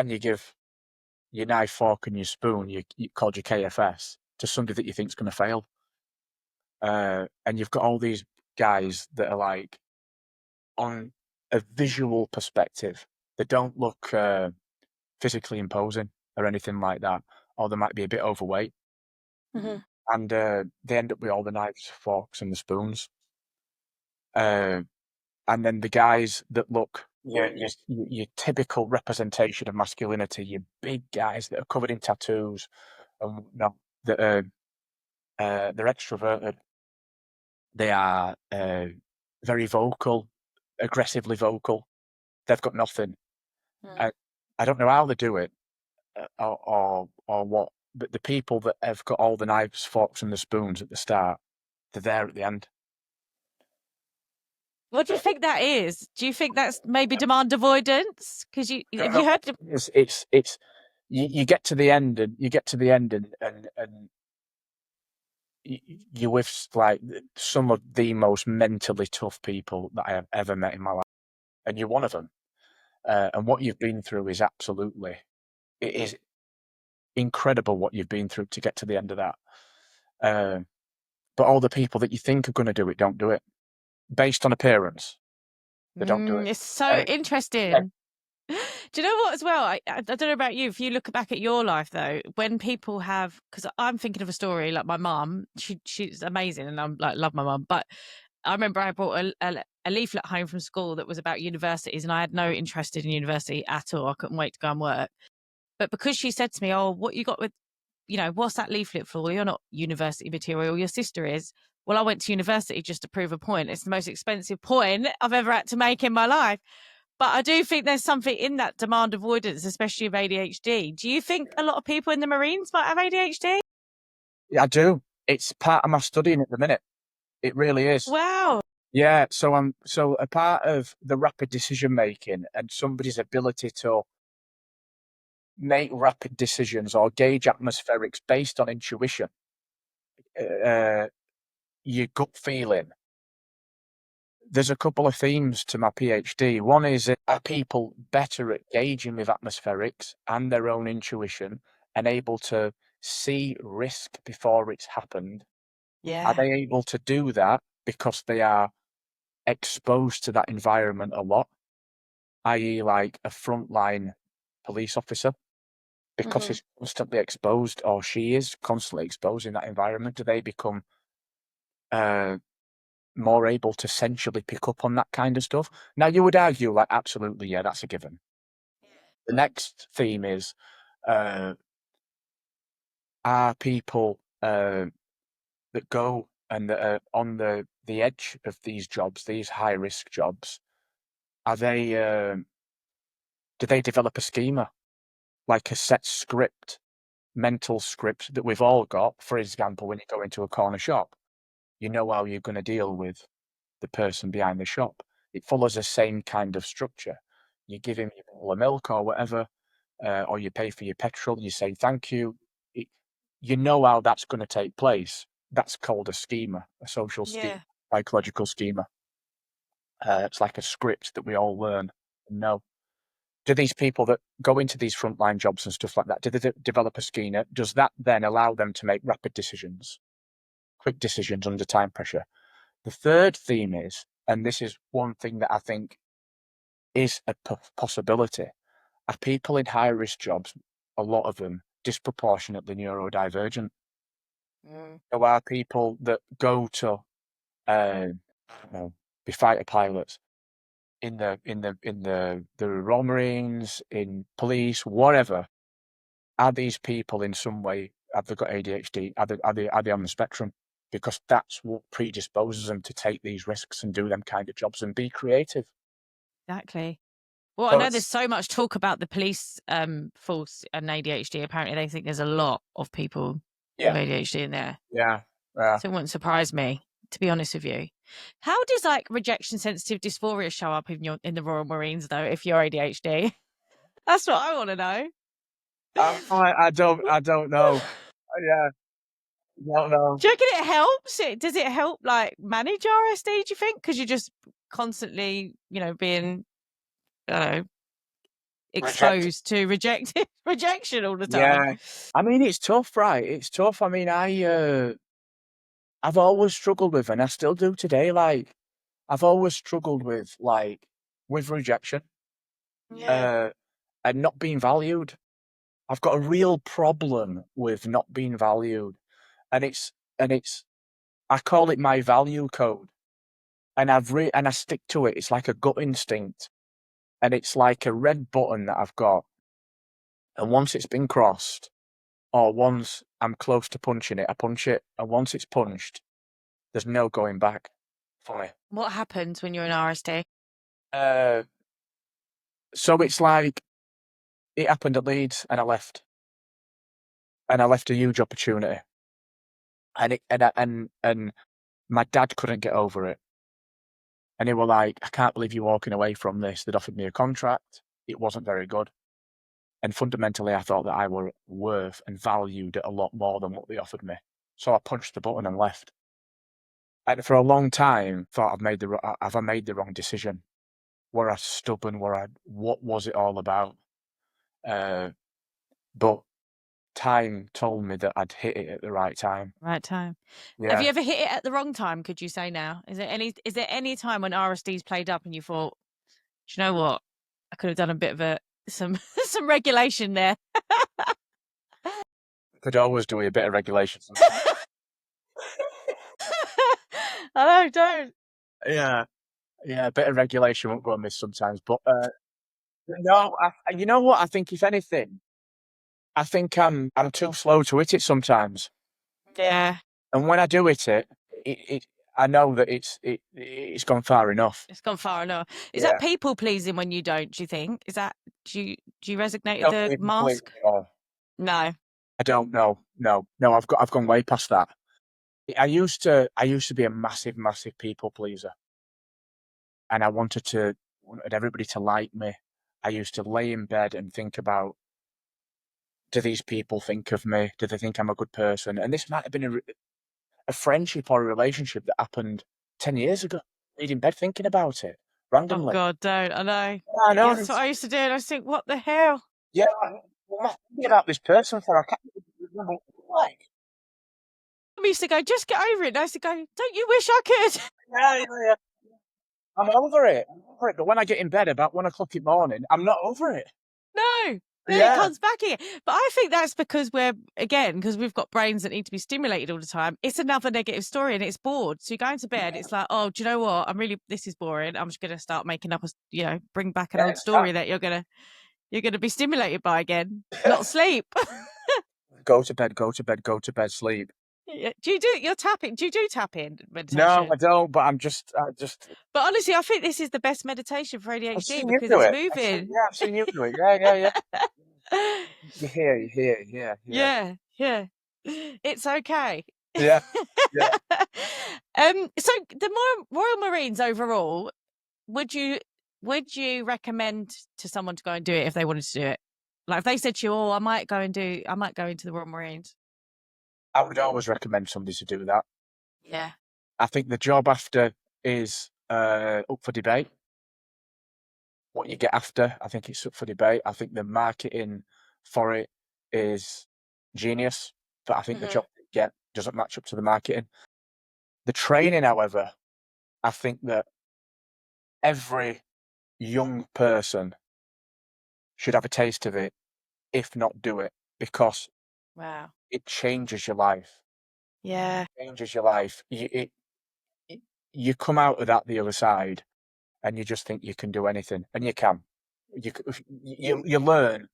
you give your knife, fork and your spoon, you called your KFS, to somebody that you think's going to fail? And you've got all these guys that are like, on a visual perspective, they don't look physically imposing or anything like that, or they might be a bit overweight. And they end up with all the knives, forks and the spoons. And then the guys that look your typical representation of masculinity, your big guys that are covered in tattoos and whatnot, that are they're extroverted. They are very vocal, aggressively vocal. They've got nothing. I don't know how they do it or what, but the people that have got all the knives, forks, and the spoons at the start, they're there at the end. What do you think that is? Do you think that's maybe demand avoidance? Because have you heard? It's you get to the end and you're with like some of the most mentally tough people that I have ever met in my life, and you're one of them. And what you've been through is it is incredible what you've been through to get to the end of that. But all the people that you think are going to do it don't do it, based on appearance. They don't do it. It's so interesting. Do you know what, as well? I don't know about you. If you look back at your life, though, when people have, because I'm thinking of a story like my mum. She's amazing, and I'm like love my mum. But I remember I brought a leaflet home from school that was about universities, and I had no interest in university at all. I couldn't wait to go and work. But because she said to me, "Oh, what you got with, what's that leaflet for? You're not university material. Your sister is." Well, I went to university just to prove a point. It's the most expensive point I've ever had to make in my life. But I do think there's something in that demand avoidance, especially of ADHD. Do you think a lot of people in the Marines might have ADHD? Yeah, I do. It's part of my studying at the minute. It really is. Wow. Yeah, so a part of the rapid decision making and somebody's ability to make rapid decisions or gauge atmospherics based on intuition, your gut feeling. There's a couple of themes to my PhD. One is, are people better at gauging with atmospherics and their own intuition and able to see risk before it's happened? Yeah. Are they able to do that because they are exposed to that environment a lot, i.e. like a frontline police officer, because he's constantly exposed, or she is constantly exposed in that environment? Do they become more able to sensually pick up on that kind of stuff? Now, you would argue, like, absolutely, yeah, that's a given. The next theme is, are people that go and that are on the edge of these jobs, these high-risk jobs, are they, do they develop a schema, like a set script, mental script that we've all got? For example, when you go into a corner shop, you know how you're going to deal with the person behind the shop. It follows the same kind of structure. You give him your bottle of milk or whatever, or you pay for your petrol, you say thank you. You know how that's going to take place. That's called a schema, a social schema, psychological schema. It's like a script that we all learn and know. Do these people that go into these frontline jobs and stuff like that, do they develop a schema? Does that then allow them to make rapid decisions, quick decisions under time pressure? The third theme is, and this is one thing that I think is a possibility, are people in high-risk jobs, a lot of them, disproportionately neurodivergent? There are people that go to, I don't know, be fighter pilots in the Royal Marines, in police, whatever. Are these people in some way, have they got ADHD? Are they on the spectrum? Because that's what predisposes them to take these risks and do them kind of jobs and be creative. Exactly. Well, So I know there's so much talk about the police force and ADHD. Apparently, they think there's a lot of people with ADHD in there. Yeah. So it wouldn't surprise me, to be honest with you. How does like rejection sensitive dysphoria show up in the Royal Marines though? If you're ADHD, that's what I want to know. I don't know. Yeah, don't know. Do you reckon it helps? Does it help like manage RSD? Do you think because you're just constantly, being, I don't know, exposed to rejection all the time? Yeah, I mean it's tough, right? It's tough. I mean, I've always struggled with, and I still do today. Like, I've always struggled with rejection, and not being valued. I've got a real problem with not being valued, and it's I call it my value code, and I stick to it. It's like a gut instinct, and it's like a red button that I've got, and once it's been crossed, or once I'm close to punching it, I punch it, and once it's punched, there's no going back for me. What happens when you're in RSD? So it's like it happened at Leeds, and I left, a huge opportunity, and my dad couldn't get over it, and they were like, "I can't believe you're walking away from this." They'd offered me a contract; it wasn't very good, and fundamentally, I thought that I were worth and valued it a lot more than what they offered me. So I punched the button and left. And for a long time, thought have I made the wrong decision? Were I stubborn? What was it all about? But time told me that I'd hit it at the right time. Right time. Yeah. Have you ever hit it at the wrong time? Could you say now? Is there any time when RSD's played up and you thought, do you know what? I could have done a bit of some regulation there. Could always do a bit of regulation. I know, don't. Yeah, a bit of regulation won't go amiss sometimes. But no, you know what? I think if anything, I think I'm too slow to hit it sometimes. Yeah. And when I do hit it, I know that it's gone far enough. It's gone far enough. Is that people pleasing when you don't? Do you think? Is that do you resonate with the mask? No. I don't know. No, I've gone way past that. I used to be a massive people pleaser, and I wanted everybody to like me. I used to lay in bed and think about, do these people think of me? Do they think I'm a good person? And this might have been a friendship or a relationship that happened 10 years ago. Laid in bed thinking about it randomly. Oh God, don't. I know. I know. That's what I used to do, and I just think, what the hell? Yeah, what am I thinking about this person for? I can't remember what like. I used to go, just get over it. And I used to go, don't you wish I could? Yeah. I'm over it. But when I get in bed about 1 o'clock in the morning, I'm not over it. No. It comes back again. But I think that's because because we've got brains that need to be stimulated all the time. It's another negative story and it's bored. So you go into bed, it's like, oh, do you know what? This is boring. I'm just going to start making up bring back an old story that you're going to be stimulated by again, not sleep. Go to bed, sleep. Yeah. You're tapping? Do you do tapping meditation? No, I don't. But I just. But honestly, I think this is the best meditation for ADHD because it's moving. I've seen you do it. Yeah. You hear. Yeah. It's okay. Yeah. So the Royal Marines overall, would you recommend to someone to go and do it if they wanted to do it? Like if they said to you, "Oh, I might go into the Royal Marines." I would always recommend somebody to do that. Yeah. I think the job after is up for debate. What you get after, I think it's up for debate. I think the marketing for it is genius, but I think the job you get doesn't match up to the marketing. The training, however, I think that every young person should have a taste of it, if not do it, because it changes your life. Yeah. It changes your life. You come out of that the other side, and you just think you can do anything, and you can. You learn.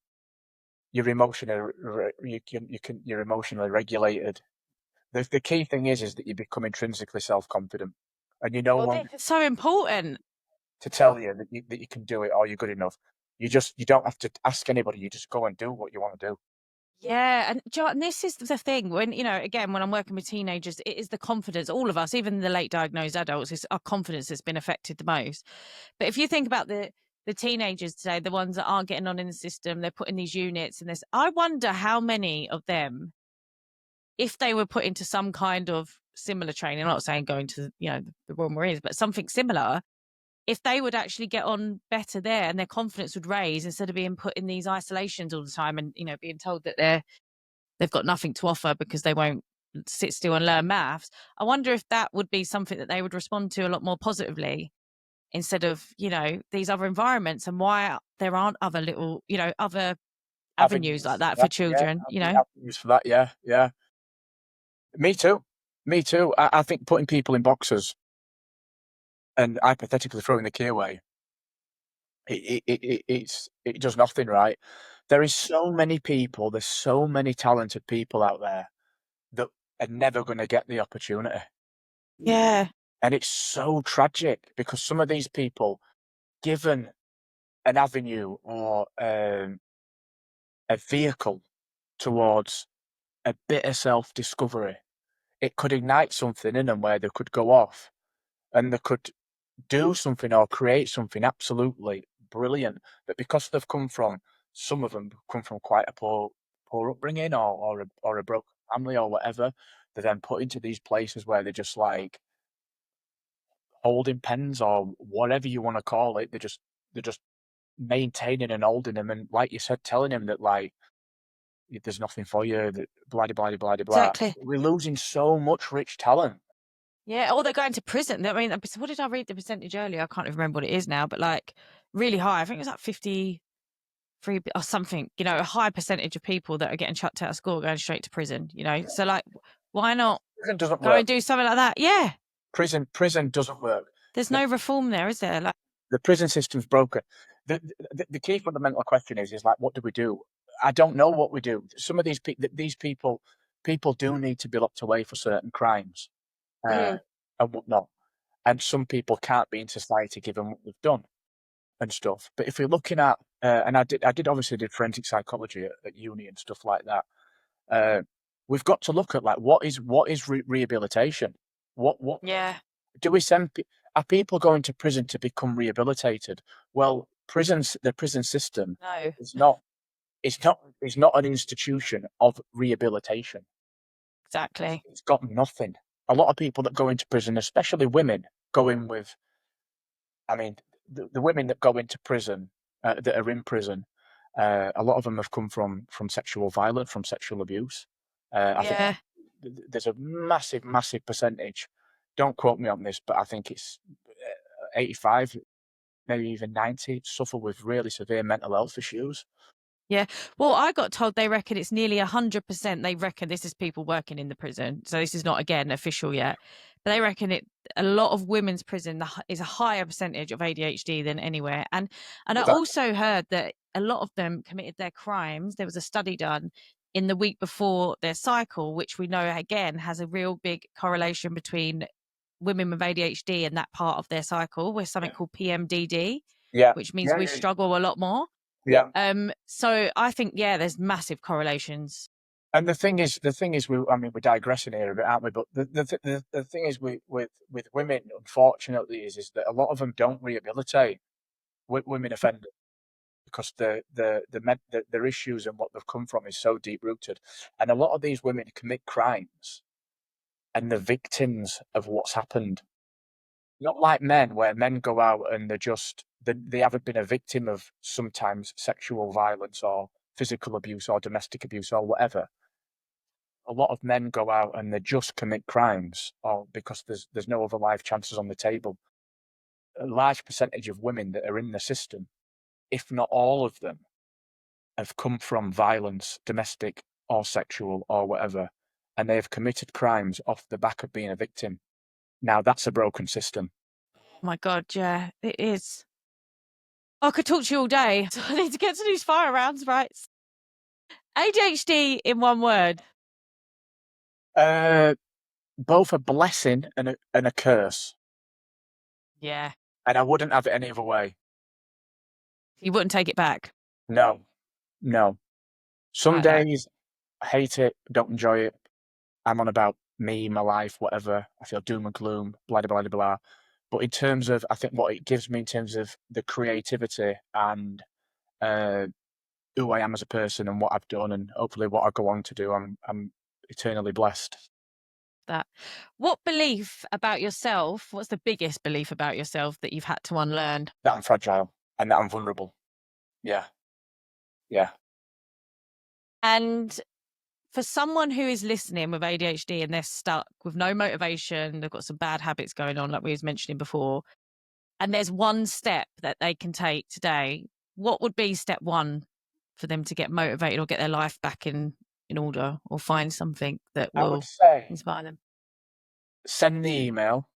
You're emotionally you're emotionally regulated. The key thing is that you become intrinsically self-confident, and you know what? It's so important to tell you that you can do it or you're good enough. You don't have to ask anybody. You just go and do what you want to do. Yeah, and and this is the thing when, again, when I'm working with teenagers, it is the confidence. All of us, even the late diagnosed adults, is our confidence has been affected the most. But if you think about the teenagers today, the ones that aren't getting on in the system, they're put in these units and this. I wonder how many of them, if they were put into some kind of similar training, I'm not saying going to the Royal Marines, but something similar, if they would actually get on better there and their confidence would raise instead of being put in these isolations all the time and being told that they've got nothing to offer because they won't sit still and learn maths. I wonder if that would be something that they would respond to a lot more positively instead of, these other environments, and why there aren't other little, other avenues like Avenues that for for that, yeah. children. Avenues for that, yeah, yeah. Me too. Me too. I think putting people in boxes and hypothetically throwing the key away, it does nothing right. There is so many people, there's so many talented people out there that are never going to get the opportunity. Yeah. And it's so tragic because some of these people, given an avenue or a vehicle towards a bit of self-discovery, it could ignite something in them where they could go off and they could do something or create something absolutely brilliant. But because some of them come from quite a poor upbringing or a broken family or whatever, they're then put into these places where they're just like holding pens or whatever you want to call it. They're just maintaining and holding them, and like you said, telling him that like there's nothing for you, that blah blah blah blah blah. Exactly. We're losing so much rich talent. Yeah, or they're going to prison. I mean, what did I read the percentage earlier? I can't even remember what it is now, but like really high. I think it was like 53 or something, a high percentage of people that are getting chucked out of school going straight to prison. So like, why not Prison doesn't go work. and do something like that? Yeah. Prison doesn't work. There's The, no reform there, is there? Like, the prison system's broken. The key fundamental question is like, what do we do? I don't know what we do. Some of these people do need to be locked away for certain crimes mm, and whatnot. And some people can't be in society given what they've done and stuff. But if we're looking at, and I did obviously did forensic psychology at uni and stuff like that. Uh, we've got to look at like what is rehabilitation? What yeah, do we send? Are people going to prison to become rehabilitated? Well, the prison system no, is not. It's not an institution of rehabilitation. exactly. It's got nothing. A lot of people that go into prison, especially women, go in with. I mean, the women that go into prison, that are in prison, a lot of them have come from sexual violence, from sexual abuse. I think Yeah. there's a massive, massive percentage. Don't quote me on this, but I think it's 85, maybe even 90, suffer with really severe mental health issues. Yeah. Well, I got told they reckon it's nearly 100%. They reckon this is people working in the prison. So this is not, again, official yet. But they reckon a lot of women's prison is a higher percentage of ADHD than anywhere. And I That, also heard that a lot of them committed their crimes. There was a study done in the week before their cycle, which we know, again, has a real big correlation between women with ADHD and that part of their cycle, with something called PMDD, yeah, which means yeah, we yeah, struggle a lot more. yeah. So I think, yeah, there's massive correlations. And the thing is, I mean, we're digressing here a bit, aren't we? But the thing is, with women, unfortunately, is that a lot of them don't rehabilitate women offenders because their issues and what they've come from is so deep rooted, and a lot of these women commit crimes and they're victims of what's happened. Not like men, where men go out and they haven't been a victim of sometimes sexual violence or physical abuse or domestic abuse or whatever. A lot of men go out and they just commit crimes or because there's no other life chances on the table. A large percentage of women that are in the system, if not all of them, have come from violence, domestic or sexual or whatever, and they have committed crimes off the back of being a victim. Now that's a broken system. Oh my God, yeah, it is. I could talk to you all day. So I need to get to these fire rounds, right? ADHD in one word. Uh, Both a blessing and a curse, Yeah. and I wouldn't have it any other way. You wouldn't take it back. No, no. I Some like that. days I hate it, don't enjoy it. I'm on about me, my life, whatever. I feel doom and gloom, blah, blah, blah, blah. But in terms of, I think what it gives me in terms of the creativity and uh, who I am as a person and what I've done and hopefully what I go on to do, I'm eternally blessed. That. What belief about yourself, what's the biggest belief about yourself that you've had to unlearn? That I'm fragile and that I'm vulnerable. Yeah. Yeah. And for someone who is listening with ADHD and they're stuck with no motivation, they've got some bad habits going on, like we was mentioning before, and there's one step that they can take today, what would be step one for them to get motivated or get their life back in order or find something that I would will say inspire them? send the email,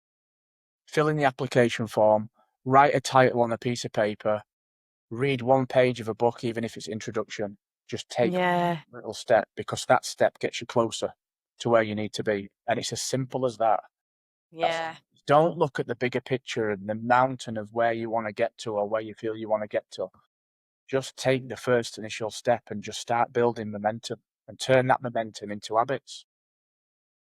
fill in the application form, write a title on a piece of paper, read one page of a book, even if it's introduction. Just take Yeah. a little step, because that step gets you closer to where you need to be. And it's as simple as that. Yeah. Don't look at the bigger picture and the mountain of where you want to get to or where you feel you want to get to. Just take the first initial step and just start building momentum and turn that momentum into habits.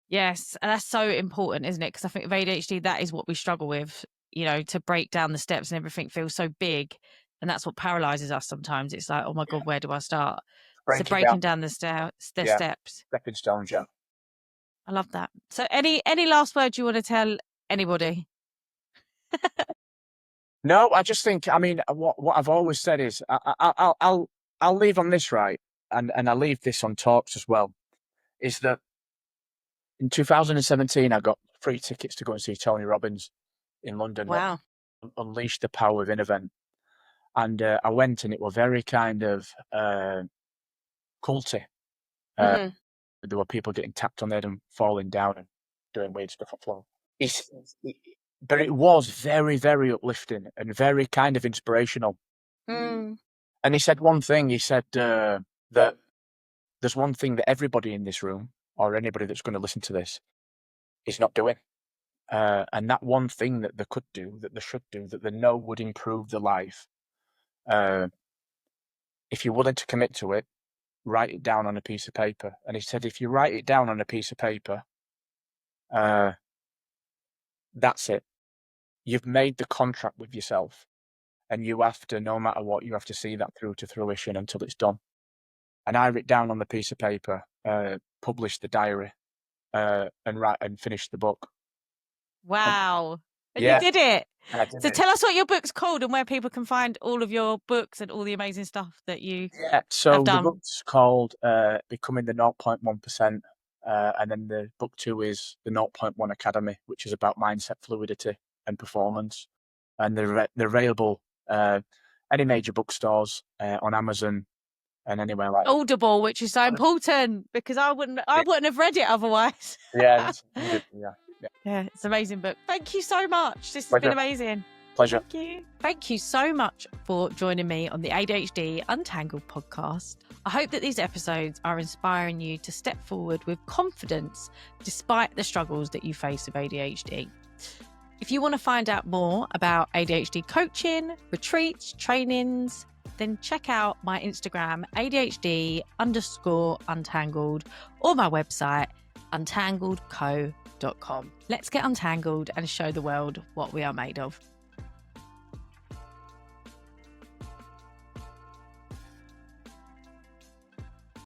Yes, and that's so important, isn't it? Because I think with ADHD, that is what we struggle with, to break down the steps and everything feels so big. And that's what paralyzes us sometimes. It's like, oh my God, where do I start? So Break it breaking down. down the Yeah. steps. Stepping stones, yeah. I love that. So any last words you want to tell anybody? No, I just think, I mean, what I've always said is I'll leave on this, right, and I leave this on talks as well, is that in 2017 I got free tickets to go and see Tony Robbins in London. Wow. Unleash the Power Within event, and I went, and it was very kind of culty. Mhm. There were people getting tapped on the head and falling down and doing weird stuff on the floor. But it was very, very uplifting and very kind of inspirational. Mm. And he said one thing. He said that there's one thing that everybody in this room, or anybody that's going to listen to this, is not doing. And that one thing that they could do, that they should do, that they know would improve their life, if you're willing to commit to it, write it down on a piece of paper. And he said, if you write it down on a piece of paper, that's it. You've made the contract with yourself, and you have to, no matter what, you have to see that through to fruition until it's done. And I wrote down on the piece of paper, published the diary, and finished the book. Wow. And Yeah. you did it. And I did So it. tell us what your book's called and where people can find all of your books and all the amazing stuff that you So have the done. book's called Becoming the 0.1%. And then the book 2 is the 0.1 Academy, which is about mindset fluidity and performance. And they're available any major bookstores, on Amazon and anywhere like that. Audible, which is so important because I wouldn't have read it otherwise. Yeah, Yeah, it's an amazing book. Thank you so much. This has Pleasure. been amazing. Pleasure. Thank you. Thank you so much for joining me on the ADHD Untangled podcast. I hope that these episodes are inspiring you to step forward with confidence despite the struggles that you face with ADHD. If you want to find out more about ADHD coaching, retreats, trainings, then check out my Instagram, ADHD_Untangled, or my website, untangledco.com. Let's get untangled and show the world what we are made of.